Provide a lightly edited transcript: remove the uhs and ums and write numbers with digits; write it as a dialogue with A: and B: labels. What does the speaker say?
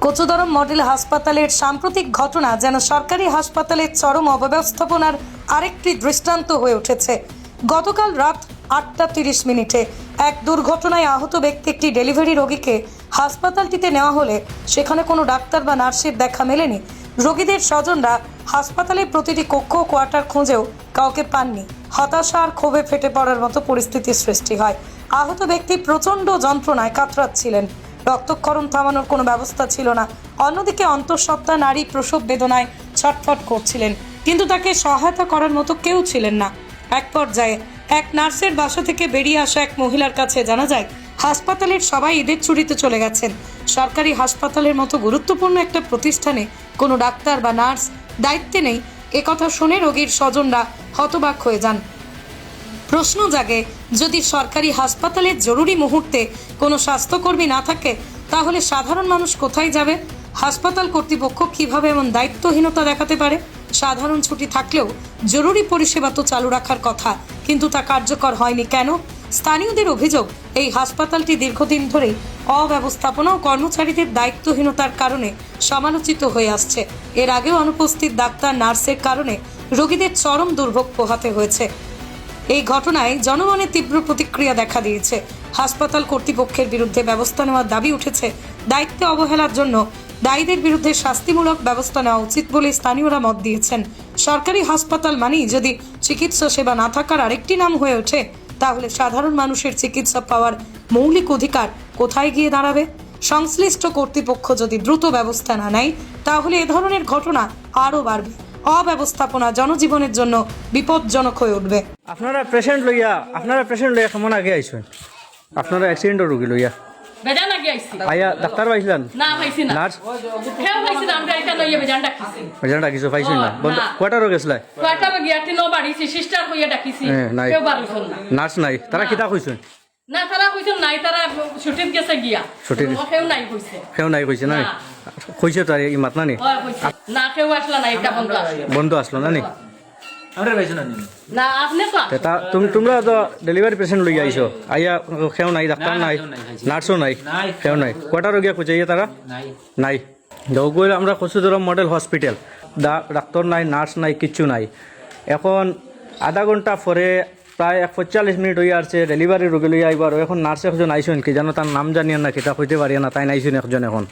A: Kachudaram model হাসপাতালের সাম্প্রতিক ঘটনা যেন সরকারি হাসপাতালের চরম অব্যবস্থাপনার আরেকটি দৃষ্টান্ত হয়ে উঠেছে। গতকাল রাত 8:30 এক দুর্ঘটনায় আহত ব্যক্তি একটি ডেলিভারি রোগীকে হাসপাতালটিতে নেওয়া হলে সেখানে কোনো ডাক্তার বা নার্সের দেখা মেলেনি। রোগীদের স্বজনরা হাসপাতালের প্রতিটি কক্ষ ও কোয়ার্টার খুঁজেও কাউকে পাননি। হতাশা আর ক্ষোভে ফেটে পড়ার মতো পরিস্থিতির সৃষ্টি হয়। আহত ব্যক্তি প্রচণ্ড যন্ত্রণায় কাতরাচ্ছিলেন। রক্তক্ষরণ থামানোর কোনো ব্যবস্থা ছিল না। অন্যদিকে অন্তঃসত্ত্বা নারী প্রসব বেদনায় ছটফট করছিলেন, কিন্তু তাকে সহায়তা করার মতো কেউ ছিলেন না। এক পর্যায়ে এক নার্সের বাসা থেকে বেরিয়ে আসা এক মহিলার কাছে জানা যায় হাসপাতালের সবাই ঈদের ছুটিতে চলে গেছেন। সরকারি হাসপাতালের মতো গুরুত্বপূর্ণ একটা প্রতিষ্ঠানে কোনো ডাক্তার বা নার্স দায়িত্বে নেই। একথা শুনে রোগীর স্বজনরা হতবাক হয়ে যান। প্রশ্ন জাগে, যদি সরকারি হাসপাতালে জরুরি মুহূর্তে কোনো স্বাস্থ্যকর্মী না থাকে তাহলে সাধারণ মানুষ কোথায় যাবে? হাসপাতাল কর্তৃপক্ষ কিভাবে এমন দায়িত্বহীনতা দেখাতে পারে? সাধারণ ছুটি থাকলেও জরুরি পরিষেবা তো চালু রাখার কথা, কিন্তু তা কার্যকর হয়নি কেন? স্থানীয়দের অভিযোগ, এই হাসপাতালটি দীর্ঘদিন ধরেই অব্যবস্থাপনা ও কর্মচারীদের দায়িত্বহীনতার কারণে সমালোচিত হয়ে আসছে। এর আগেও অনুপস্থিত ডাক্তার নার্সের কারণে রোগীদের চরম দুর্ভোগ পোহাতে হয়েছে। এই ঘটনায় জনমনে তীব্র প্রতিক্রিয়া দেখা দিয়েছে। হাসপাতাল কর্তৃপক্ষের বিরুদ্ধে ব্যবস্থা নেওয়ার দাবি উঠেছে। দায়িত্বে অবহেলার জন্য দায়ীদের বিরুদ্ধে শাস্তিমূলক ব্যবস্থা নেওয়া উচিত বলে স্থানীয়রা মত দিয়েছেন। সরকারি হাসপাতাল মানেই যদি চিকিৎসা সেবা না থাকার আরেকটি নাম হয়ে ওঠে, তাহলে সাধারণ মানুষের চিকিৎসা পাওয়ার মৌলিক অধিকার কোথায় গিয়ে দাঁড়াবে? সংশ্লিষ্ট কর্তৃপক্ষ যদি দ্রুত ব্যবস্থা না নেয় তাহলে এ ধরনের ঘটনা আরও বাড়বে। অব্যবস্থাপনা জনজীবনের জন্য বিপজ্জনক হয়ে উঠবে।
B: আপনারা পেশেন্ট লইয়া কেমন আগে আইছেন? আপনারা অ্যাক্সিডেন্টের রোগী লইয়া
C: বেজান আগে আইছি
B: আইয়া ডাক্তার পাইছিলেন?
C: না পাইছি না।
B: নার্স
C: কেউ পাইছি না, আমরা এটা লইয়া বেজান ডাকিছি।
B: বেজান ডাকিছো পাইছেন না?
C: না।
B: কয়টা রোগ গেছিল?
C: কয়টা গিয়া তিনো বাড়িছি, সিস্টার কইয়া ডাকিছি,
B: নাই।
C: কেউ বাড়িছন না।
B: নার্স নাই, তারা কিতা কইছেন?
C: না তারা কইছেন নাই, তারা ছুটিত গেছে গিয়া।
B: ছুটিত?
C: কেউ নাই কইছে।
B: কেউ নাই কইছে না?
C: না।
B: কইছে তো এই মাত না নি?
C: হয় কইছে। না কেউ আসলা না, এটা বন্ধ আসলো।
B: বন্ধু আসলো না নি?
D: আমরা পাইছো না
C: না আপনি তো
B: তা তোমরা তো ডেলিভারি পেশেন্ট লইয়া আইছো, আইয়া কেউ নাই, ডাক্তার নাই, নার্সও নাই, কেউ নাই। কয়টা রোগিয়া কইছে তারা?
D: নাই
B: নাই। যৌগল আমরা কচুদরম মডেল হসপিটাল, ডাক্তার নাই, নার্স নাই, কিচ্ছু নাই। এখন আধা ঘন্টা পরে প্রায় 45 মিনিট হইয়া আসছে ডেলিভারি রোগী লইয়া আইবার। এখন নার্স একজন আইসেন, কি জানো তার নাম জানিয়া না, কিতা হইতে পারিয়া না, তাই নাইছেন একজন। এখন